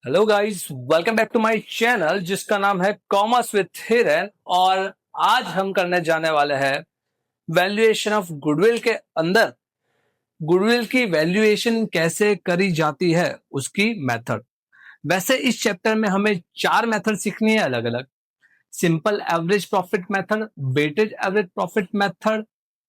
Hello guys, welcome back to my channel जिसका नाम है कॉमर्स विथ हिरन। और आज हम करने जाने वाले हैं वैल्यूएशन ऑफ गुडविल के अंदर गुडविल की वैल्यूएशन कैसे करी जाती है, उसकी मेथड। वैसे इस चैप्टर में हमें 4 मेथड सीखनी है अलग अलग। Simple average profit method, weighted average profit method,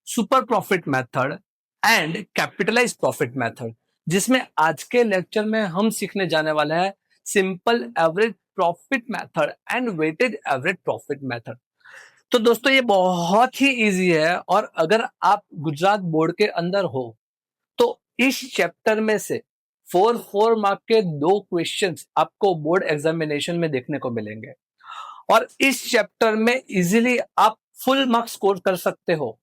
super profit method and capitalise profit method, जिसमें आज के लेक्चर में हम सीखने जाने वाले हैं simple average profit method and weighted average profit method. तो दोस्तों ये बहुत ही इजी है, और अगर आप गुजरात बोर्ड के अंदर हो तो इस चैप्टर में से 4 मार्क के 2 क्वेश्चंस आपको बोर्ड एग्जामिनेशन में देखने को मिलेंगे। और इस चैप्टर में इजीली आप फुल मार्क्स स्कोर कर सकते हो,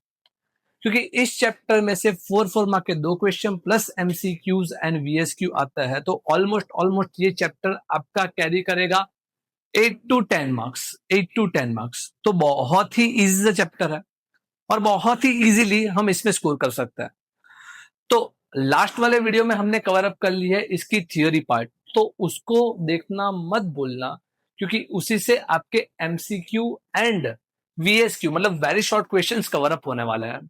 क्योंकि इस चैप्टर में से 4 मार्क के 2 क्वेश्चन प्लस एमसीक्यूज एंड वीएसक्यू आता है। तो ऑलमोस्ट ये चैप्टर आपका कैरी करेगा 8 to 10 मार्क्स, 8 to 10 मार्क्स। तो बहुत ही इजी चैप्टर है और बहुत ही इजीली हम इसमें स्कोर कर सकते हैं। तो लास्ट वाले वीडियो में हमने कवर अप कर ली है इसकी थियोरी पार्ट, तो उसको देखना मत भूलना, क्योंकि उसी से आपके एमसीक्यू एंड वीएसक्यू मतलब very short questions cover up होने वाले हैं।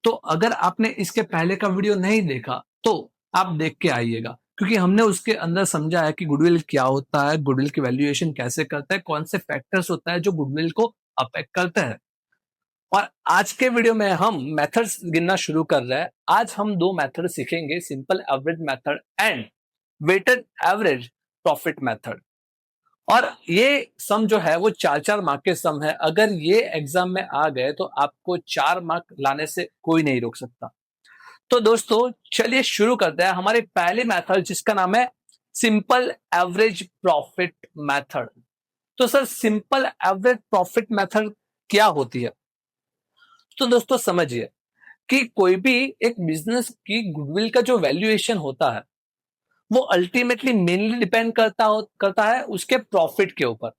तो अगर आपने इसके पहले का वीडियो नहीं देखा तो आप देख के आइएगा, क्योंकि हमने उसके अंदर समझा है कि गुडविल क्या होता है, गुडविल की वैल्यूएशन कैसे करता है, कौन से फैक्टर्स होता है जो गुडविल को अफेक्ट करते हैं। और आज के वीडियो में हम मेथड्स गिनना शुरू कर रहे हैं। आज हम 2 मेथड सीखेंगे, simple average method and weighted average profit method. और ये सम जो है वो 4 मार्क के सम है। अगर ये एग्जाम में आ गए तो आपको 4 मार्क लाने से कोई नहीं रोक सकता। तो दोस्तों चलिए शुरू करते हैं हमारे पहले मेथड, जिसका नाम है सिंपल एवरेज प्रॉफिट मेथड। तो sir simple average profit method क्या होती है? तो दोस्तों समझिए कि कोई भी एक बिजनेस की गुडविल का जो वैल्यूएशन होता है वो अल्टीमेटली मेनली डिपेंड करता है उसके प्रॉफिट के ऊपर।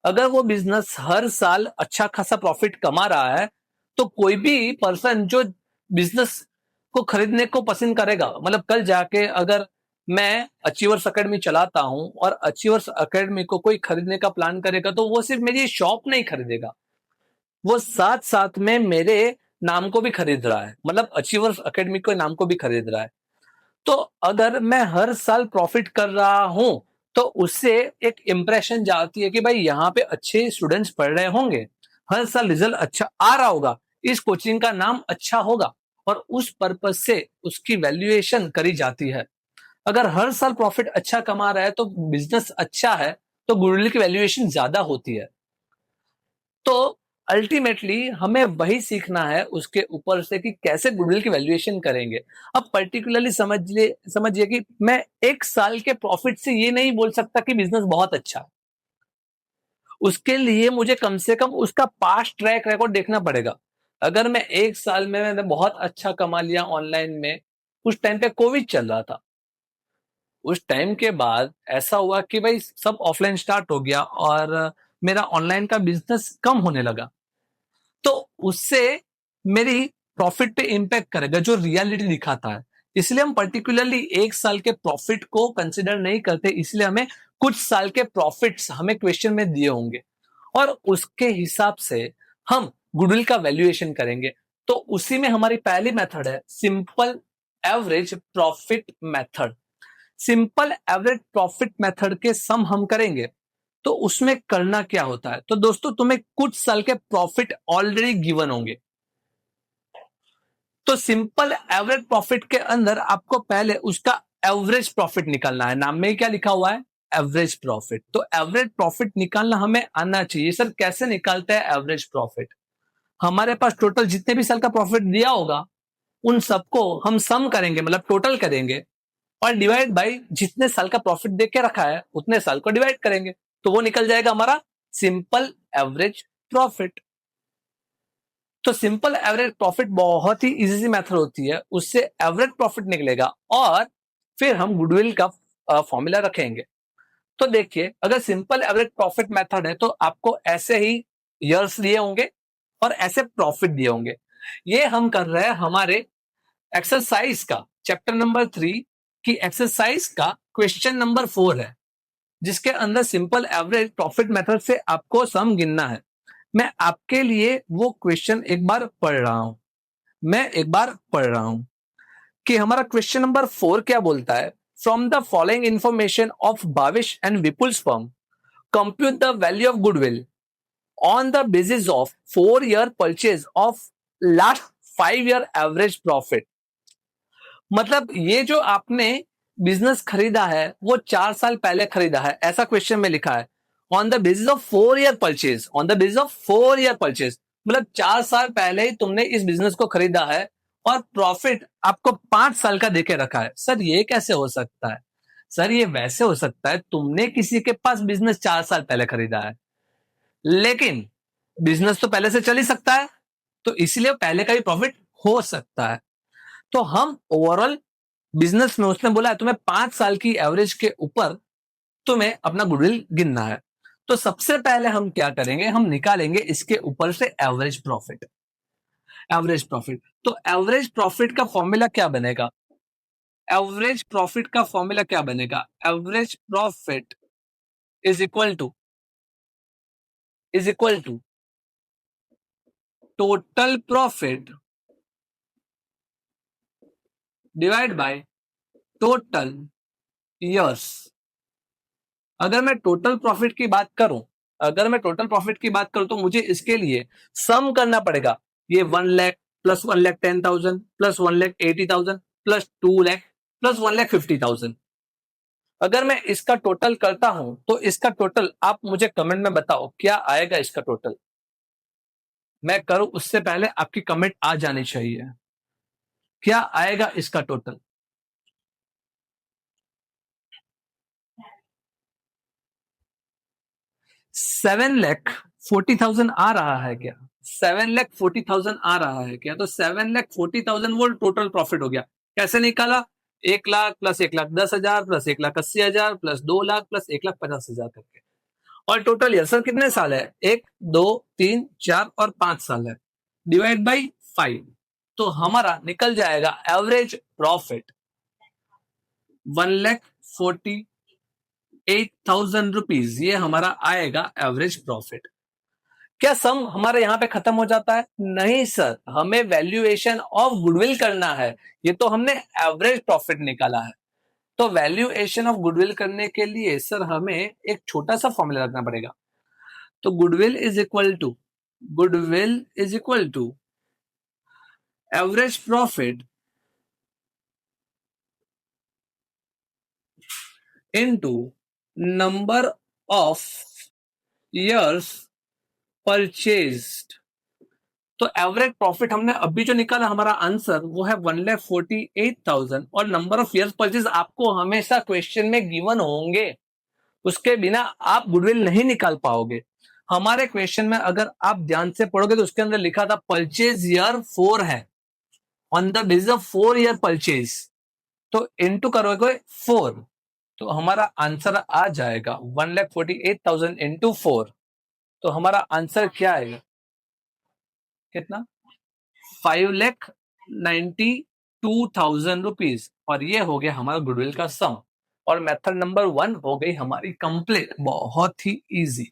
अगर वो बिजनेस हर साल अच्छा खासा प्रॉफिट कमा रहा है तो कोई भी पर्सन जो बिजनेस को खरीदने को पसंद करेगा, मतलब कल जाके अगर मैं अचीवर्स अकेडमी चलाता हूं और अचीवर्स अकेडमी को कोई खरीदने का प्लान करेगा तो वो सिर्फ मेरी शॉप नहीं खरीदेगा, वो साथ साथ में मेरे नाम को भी खरीद रहा है, मतलब अचीवर्स अकेडमी के नाम को भी खरीद रहा है। तो अगर मैं हर साल प्रॉफिट कर रहा हूं तो उससे एक इंप्रेशन जाती है कि भाई यहाँ पे अच्छे स्टूडेंट्स पढ़ रहे होंगे, हर साल रिजल्ट अच्छा आ रहा होगा, इस कोचिंग का नाम अच्छा होगा, और उस पर्पज से उसकी वैल्यूएशन करी जाती है। अगर हर साल प्रॉफिट अच्छा कमा रहा है तो बिजनेस अच्छा है, तो गुडविल की वैल्यूएशन ज्यादा होती है। तो अल्टीमेटली हमें वही सीखना है उसके ऊपर से कि कैसे गुडविल की वैल्यूएशन करेंगे। अब पर्टिकुलरली समझिए कि मैं एक साल के प्रॉफिट से ये नहीं बोल सकता कि बिजनेस बहुत अच्छा है। उसके लिए मुझे कम से कम उसका पास्ट ट्रैक रिकॉर्ड देखना पड़ेगा। अगर मैं एक साल में मैंने बहुत अच्छा कमा लिया ऑनलाइन में, उस टाइम पे कोविड चल रहा था, उस टाइम के बाद ऐसा हुआ कि भाई सब ऑफलाइन स्टार्ट हो गया और मेरा ऑनलाइन का बिजनेस कम होने लगा, तो उससे मेरी प्रॉफिट पे इंपैक्ट करेगा जो रियलिटी दिखाता है। इसलिए हम पर्टिकुलरली एक साल के प्रॉफिट को कंसिडर नहीं करते, इसलिए हमें कुछ साल के प्रॉफिट्स हमें क्वेश्चन में दिए होंगे और उसके हिसाब से हम गुडविल का वैल्यूएशन करेंगे। तो उसी में हमारी पहली मेथड है simple average profit method. Simple average profit method के सम हम करेंगे। तो उसमें करना क्या होता है, तो दोस्तों तुम्हें कुछ साल के प्रॉफिट ऑलरेडी गिवन होंगे। तो सिंपल एवरेज प्रॉफिट के अंदर आपको पहले उसका एवरेज प्रॉफिट निकालना है। नाम में ही क्या लिखा हुआ है, एवरेज प्रॉफिट। तो एवरेज प्रॉफिट निकालना हमें आना चाहिए। सर कैसे निकालते हैं एवरेज प्रॉफिट? हमारे पास टोटल जितने भी साल का प्रॉफिट दिया होगा उन सबको हम सम करेंगे, मतलब टोटल करेंगे, और डिवाइड बाय जितने साल का प्रॉफिट देख के रखा है उतने साल को डिवाइड करेंगे, तो वो निकल जाएगा हमारा सिंपल एवरेज प्रॉफिट। तो सिंपल एवरेज प्रॉफिट बहुत ही इजी मेथड होती है, उससे एवरेज प्रॉफिट निकलेगा और फिर हम गुडविल का फॉर्मूला रखेंगे। तो देखिए अगर सिंपल एवरेज प्रॉफिट मेथड है तो आपको ऐसे ही ईयर्स दिए होंगे और ऐसे प्रॉफिट दिए होंगे। ये हम कर रहे हैं हमारे एक्सरसाइज का चैप्टर नंबर 3 की एक्सरसाइज का क्वेश्चन नंबर 4 है। जिसके अंदर सिंपल एवरेज प्रॉफिट मेथड से आपको सम गिनना है। मैं आपके लिए वो क्वेश्चन एक बार पढ़ रहा हूं कि हमारा क्वेश्चन नंबर 4 क्या बोलता है। From the following information of Bhavish and Vipul's firm, compute the value of goodwill on the basis of 4 year purchase of last 5 year average profit. मतलब ये जो आपने बिजनेस खरीदा है वो 4 साल पहले खरीदा है, ऐसा क्वेश्चन में लिखा है। On the basis of 4 year purchase, on the basis of 4 year purchase, मतलब 4 साल पहले ही तुमने इस बिजनेस को खरीदा है और प्रॉफिट आपको 5 साल का देके रखा है। सर ये कैसे हो सकता है? सर ये वैसे हो सकता है, तुमने किसी के पास बिजनेस 4 साल पहले खरीदा है, लेकिन बिजनेस तो पहले से चल ही सकता है, तो इसलिए पहले का भी प्रॉफिट हो सकता है। तो हम ओवरऑल बिजनेस में, उसने बोला है तुम्हें 5 साल की एवरेज के ऊपर तुम्हें अपना गुडविल गिनना है। तो सबसे पहले हम क्या करेंगे, हम निकालेंगे इसके ऊपर से एवरेज प्रॉफिट। एवरेज प्रॉफिट, तो एवरेज प्रॉफिट का फॉर्मूला क्या बनेगा? एवरेज प्रॉफिट का फॉर्मूला क्या बनेगा? Average profit is equal to total profit divide by total years. अगर मैं टोटल प्रॉफिट की बात करूं, तो मुझे इसके लिए सम करना पड़ेगा। ये 1 lakh plus 1,10,000 plus 1,80,000 plus 2 lakh plus 1,50,000। अगर मैं इसका टोटल करता हूं तो इसका टोटल आप मुझे कमेंट में बताओ क्या आएगा इसका टोटल। मैं करूं उससे पहले आपकी कमेंट आ जानी चाहिए, क्या आएगा इसका टोटल। 7,40,000 आ रहा है क्या? 7,40,000 आ रहा है क्या? तो 7,40,000 वो टोटल प्रॉफिट हो गया। कैसे निकाला? 1 lakh plus 1,10,000 plus 1,80,000 plus 2 lakh plus 1,50,000 करके। और टोटल ईयर सर कितने साल है? 1, 2, 3, 4 और 5 साल है। डिवाइड बाई 5, तो हमारा निकल जाएगा एवरेज प्रॉफिट 1,48,000 रुपीज। ये हमारा आएगा एवरेज प्रॉफिट। क्या सम हमारे यहां पे खत्म हो जाता है? नहीं सर, हमें वैल्यूएशन ऑफ गुडविल करना है। ये तो हमने एवरेज प्रॉफिट निकाला है। तो वैल्यूएशन ऑफ गुडविल करने के लिए सर हमें एक छोटा सा फॉर्मूला रखना पड़ेगा। तो goodwill is equal to average profit into number of years purchased. तो एवरेज प्रॉफिट हमने अभी जो निकाला, हमारा आंसर वो है 1,48,000 और नंबर ऑफ ईयर्स परचेज आपको हमेशा क्वेश्चन में गिवन होंगे, उसके बिना आप गुडविल नहीं निकाल पाओगे। हमारे क्वेश्चन में अगर आप ध्यान से पढ़ोगे तो उसके अंदर लिखा था परचेज ईयर 4 है, on the basis of 4 year purchase, तो इनटू करोगे 4, तो हमारा आंसर आ जाएगा 1,48,000 इंटू 4। तो हमारा आंसर क्या आएगा? कितना? 5,92,000 रुपीज। और ये हो गया हमारा गुडविल का सम। और मेथड नंबर 1 हो गई हमारी कंप्लीट। बहुत ही इजी,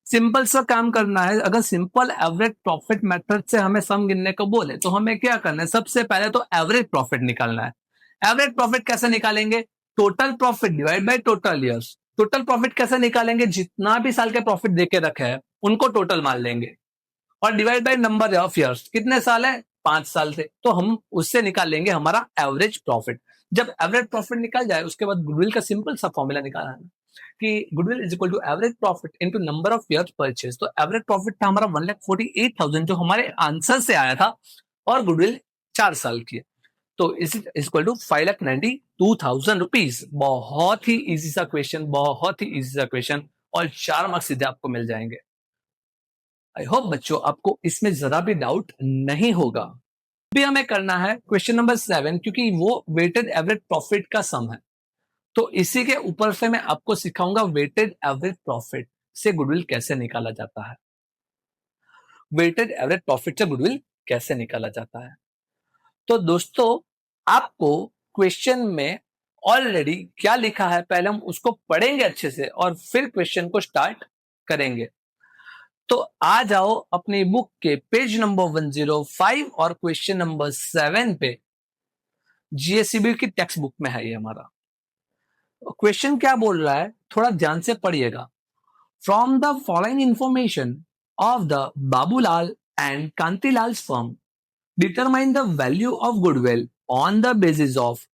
सिंपल सा काम करना है। अगर सिंपल एवरेज प्रॉफिट मेथड से हमें सम गिनने को बोले तो हमें क्या करना है? सबसे पहले तो एवरेज प्रॉफिट निकालना है। एवरेज प्रॉफिट कैसे निकालेंगे? Total profit divide by total years. Total profit कैसे निकालेंगे? जितना भी साल के प्रॉफिट देके रखे हैं उनको टोटल मान लेंगे और divide by number of years. कितने साल है? 5 साल थे, तो हम उससे निकाल लेंगे हमारा एवरेज प्रॉफिट। जब एवरेज प्रॉफिट निकल जाए उसके बाद गुडविल का सिंपल सा फॉर्मूला निकालना है कि goodwill is equal to average profit into number of years purchase. तो एवरेज प्रॉफिट था हमारा 1,48,000 जो हमारे आंसर से आया था, और गुडविल 4 साल की है, तो इज इक्वल टू 5,92,000 रुपीज। बहुत ही इजी सा क्वेश्चन, बहुत ही इजी सा क्वेश्चन, और 4 मार्क्स सीधे आपको मिल जाएंगे। आई होप बच्चों आपको इसमें जरा भी डाउट नहीं होगा। भी हमें करना है क्वेश्चन नंबर 7, क्योंकि वो वेटेड एवरेज प्रॉफिट का सम है। तो इसी के ऊपर से मैं आपको सिखाऊंगा वेटेड एवरेज प्रॉफिट से गुडविल कैसे निकाला जाता है। वेटेड एवरेज प्रॉफिट से गुडविल कैसे निकाला जाता है। तो दोस्तों आपको क्वेश्चन में ऑलरेडी क्या लिखा है पहले हम उसको पढ़ेंगे अच्छे से और फिर क्वेश्चन को स्टार्ट करेंगे। तो आ जाओ अपनी बुक के पेज नंबर 105 और क्वेश्चन नंबर 7 पे। जीएससीबी की टेक्स्ट बुक में है ये हमारा क्वेश्चन। क्या बोल रहा है थोड़ा ध्यान से पढ़िएगा। From the following information of the Babulal and Kantilal firm determine the value of goodwill on the basis of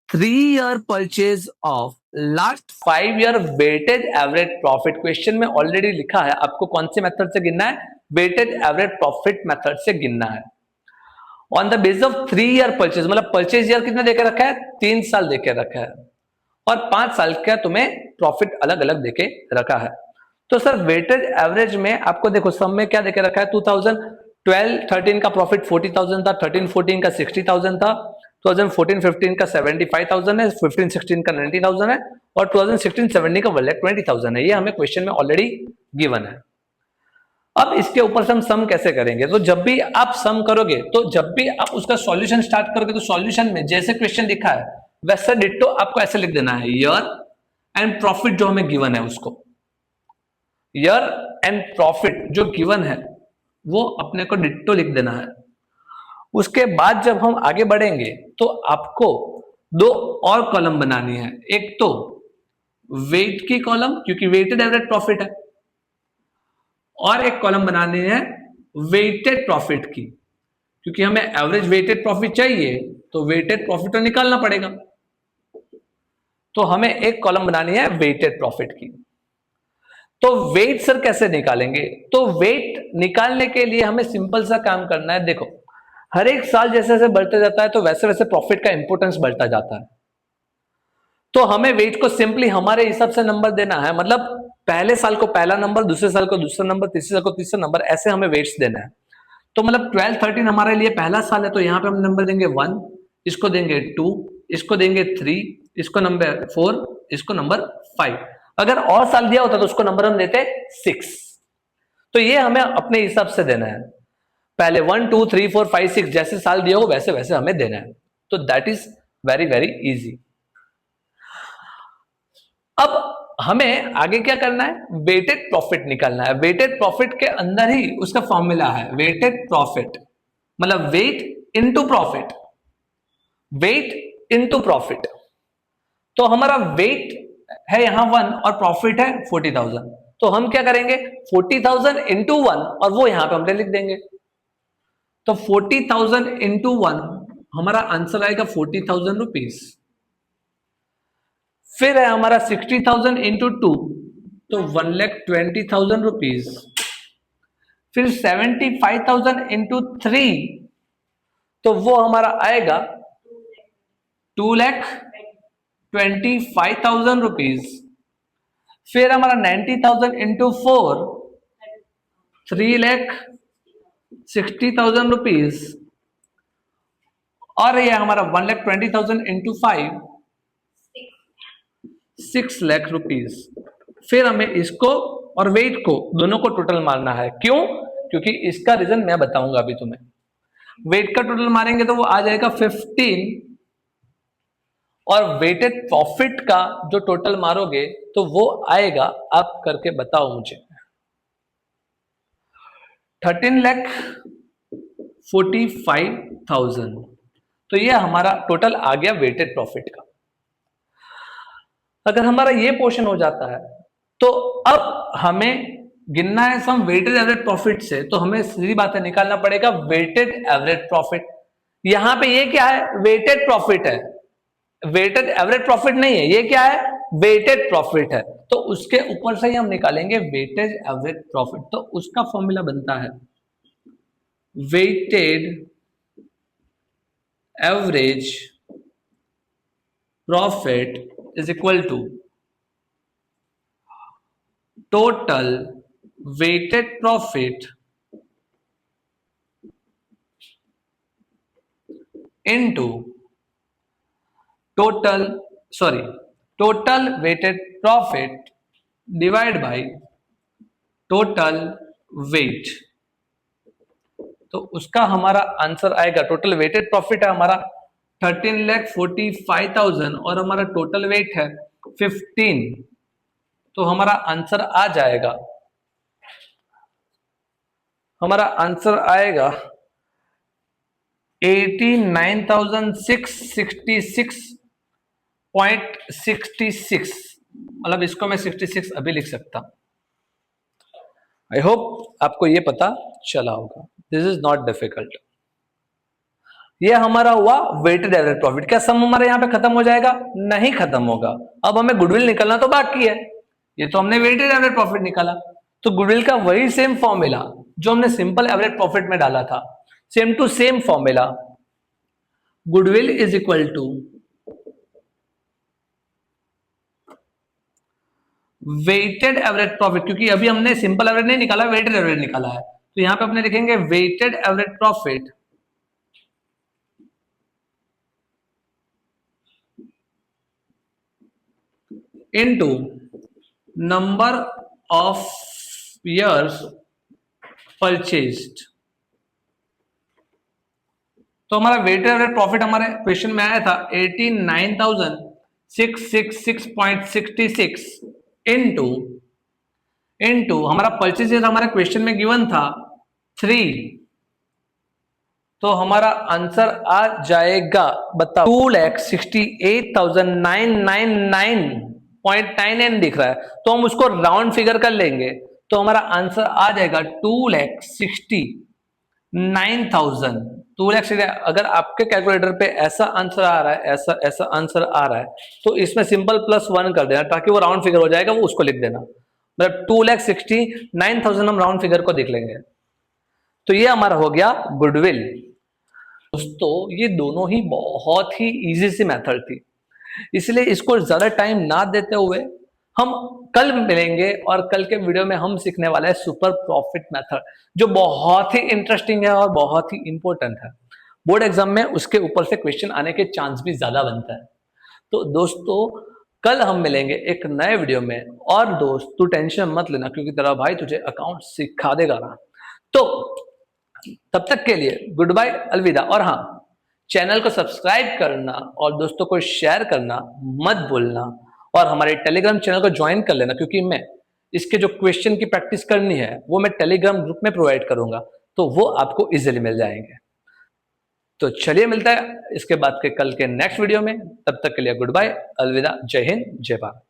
3-year purchase of last 5-year weighted average profit। Question में ऑलरेडी लिखा है आपको कौन से मेथड से गिनना है, वेटेड एवरेज प्रॉफिट मेथड से गिनना है। On the basis of 3-year purchase, मतलब परचेज ईयर कितना देके रखा है, 3 साल देके रखा है और 5 साल का तुम्हें प्रॉफिट अलग अलग देके रखा है। तो सर वेटेड एवरेज में आपको देखो सम में क्या देके रखा है, 2012-13 का प्रॉफिट 40,000 था, 13-14 का 60,000 था, 2014-15 का 75,000 है, 15-16 का 90,000 है और 2016-17 का 1,20,000 है। ये हमें क्वेश्चन में ऑलरेडी गिवन है। अब इसके ऊपर से हम सम कैसे करेंगे, तो जब भी आप सम करोगे तो जब भी आप उसका सॉल्यूशन स्टार्ट करोगे तो सॉल्यूशन में जैसे क्वेश्चन लिखा है वैसा डिट्टो आपको ऐसे लिख देना है, ईयर एंड प्रॉफिट जो हमें गिवन है उसको, ईयर एंड प्रॉफिट जो गिवन है वो अपने को डिट्टो लिख देना है। उसके बाद जब हम आगे बढ़ेंगे तो आपको 2 और कॉलम बनानी है, एक तो वेट की कॉलम क्योंकि वेटेड एवरेज प्रॉफिट है, और एक कॉलम बनानी है वेटेड प्रॉफिट की क्योंकि हमें एवरेज वेटेड प्रॉफिट चाहिए तो वेटेड प्रॉफिट तो निकालना पड़ेगा। तो हमें एक कॉलम बनानी है वेटेड प्रॉफिट की। तो वेट सर कैसे निकालेंगे, तो वेट निकालने के लिए हमें सिंपल सा काम करना है। देखो हर एक साल जैसे जैसे बढ़ते जाता है तो वैसे वैसे प्रॉफिट का इंपोर्टेंस बढ़ता जाता है। तो हमें वेट को सिंपली हमारे हिसाब से नंबर देना है, मतलब पहले साल को पहला नंबर, दूसरे साल को दूसरा नंबर, तीसरे साल को तीसरा नंबर, ऐसे हमें वेट्स देना है। तो मतलब 12-13 हमारे लिए पहला साल है तो यहाँ पे हम नंबर देंगे 1, इसको देंगे 2, इसको देंगे 3, इसको नंबर 4, इसको नंबर 5। अगर और साल दिया होता तो उसको नंबर हम देते 6। तो ये हमें अपने हिसाब से देना है, पहले 1 2 3 4 5 6 जैसे साल दिया हो वैसे वैसे हमें देना है। तो that is very very easy. अब हमें आगे क्या करना है, वेटेड प्रॉफिट निकालना है। वेटेड प्रॉफिट के अंदर ही उसका फॉर्मूला है वेटेड प्रॉफिट, मतलब weight into profit, weight into profit. तो हमारा वेट है यहां 1 और प्रॉफिट है 40,000, तो हम क्या करेंगे 40,000 इंटू 1 और वो यहां पे हमने लिख देंगे। तो 40,000 इंटू 1 हमारा आंसर आएगा 40,000 रुपीज। फिर है हमारा 60,000 इंटू 2 तो 1,20,000 रुपीज। फिर 75,000 इंटू 3 तो वो हमारा आएगा 2,25,000 रुपीज। फिर हमारा 90,000 इंटू 4 3,60,000 रुपीज। और ये हमारा 1,20,000 इंटू 5 6 लाख रुपीज। फिर हमें इसको और वेट को दोनों को टोटल मारना है। क्यों, क्योंकि इसका रीजन मैं बताऊंगा अभी तुम्हें। वेट का टोटल मारेंगे तो वो आ जाएगा 15 और वेटेड प्रॉफिट का जो टोटल मारोगे तो वो आएगा, आप करके बताओ मुझे, 13,45,000। तो ये हमारा टोटल आ गया वेटेड प्रॉफिट का। अगर हमारा ये पोर्शन हो जाता है तो अब हमें गिनना है सम वेटेड एवरेज प्रॉफिट से, तो हमें सीधी बात है निकालना पड़ेगा वेटेड एवरेज प्रॉफिट। यहां पे ये क्या है, वेटेड प्रॉफिट है, वेटेड एवरेज प्रॉफिट नहीं है, ये क्या है वेटेड प्रॉफिट है। तो उसके ऊपर से ही हम निकालेंगे वेटेड एवरेज प्रॉफिट। तो उसका फॉर्मूला बनता है weighted average profit is equal to total weighted profit into total weighted profit divide by total weight. तो उसका हमारा आंसर आएगा, टोटल वेटेड प्रॉफिट है हमारा 13,45,000 और हमारा टोटल वेट है 15, तो हमारा आंसर आ जाएगा, हमारा आंसर आएगा 89,666.66, मतलब इसको मैं 66 अभी लिख सकता। आई होप आपको ये पता चला होगा। This is not difficult. ये हमारा हुआ वेटेड एवरेज प्रॉफिट। क्या सम हमारे यहाँ पे खत्म हो जाएगा? नहीं खत्म होगा, अब हमें गुडविल निकलना तो बाकी है। ये तो हमने वेटेड एवरेज प्रॉफिट निकाला, तो गुडविल का वही सेम फॉर्मूला जो हमने सिंपल एवरेज प्रॉफिट में डाला था, same to same formula, goodwill is equal to weighted average profit, क्योंकि अभी हमने सिंपल एवरेज नहीं निकाला, वेटेड एवरेज निकाला है, तो यहां पे अपने लिखेंगे weighted average profit into number of years purchased. तो हमारा वेटेड एवरेज प्रॉफिट हमारे क्वेश्चन में आया था 89,666.66 इनटू हमारा परचेज हमारे क्वेश्चन में गिवन था 3, तो हमारा आंसर आ जाएगा, बताओ, 2,68,999.99 दिख रहा है, तो हम उसको राउंड फिगर कर लेंगे, तो हमारा आंसर आ जाएगा 2,69,000। 2,60,000 अगर आपके कैलकुलेटर पे ऐसा आंसर आ रहा है, ऐसा आंसर आ रहा है, तो इसमें सिंपल +1 कर देना ताकि वो राउंड फिगर हो जाएगा, वो उसको लिख देना, मतलब 2,69,000 हम राउंड फिगर को देख लेंगे। तो ये हमारा हो गया गुडविल। दोस्तों ये दोनों ही बहुत ही इजी सी मेथड थी, इसलिए इसको ज्यादा टाइम ना देते हुए हम कल मिलेंगे, और कल के वीडियो में हम सीखने वाले हैं सुपर प्रॉफिट मेथड, जो बहुत ही इंटरेस्टिंग है और बहुत ही इंपॉर्टेंट है। बोर्ड एग्जाम में उसके ऊपर से क्वेश्चन आने के चांस भी ज्यादा बनता है। तो दोस्तों कल हम मिलेंगे एक नए वीडियो में, और दोस्त तू टेंशन मत लेना, क्योंकि तेरा भाई तुझे अकाउंट सिखा देगा ना। तो तब तक के लिए गुड बाय, अलविदा। और हाँ, चैनल को सब्सक्राइब करना और दोस्तों को शेयर करना मत भूलना, और हमारे टेलीग्राम चैनल को ज्वाइन कर लेना, क्योंकि मैं इसके जो क्वेश्चन की प्रैक्टिस करनी है वो मैं टेलीग्राम ग्रुप में प्रोवाइड करूंगा, तो वो आपको इजीली मिल जाएंगे। तो चलिए मिलता है इसके बाद के कल के नेक्स्ट वीडियो में, तब तक के लिए गुड बाय, अलविदा, जय हिंद, जय भारत।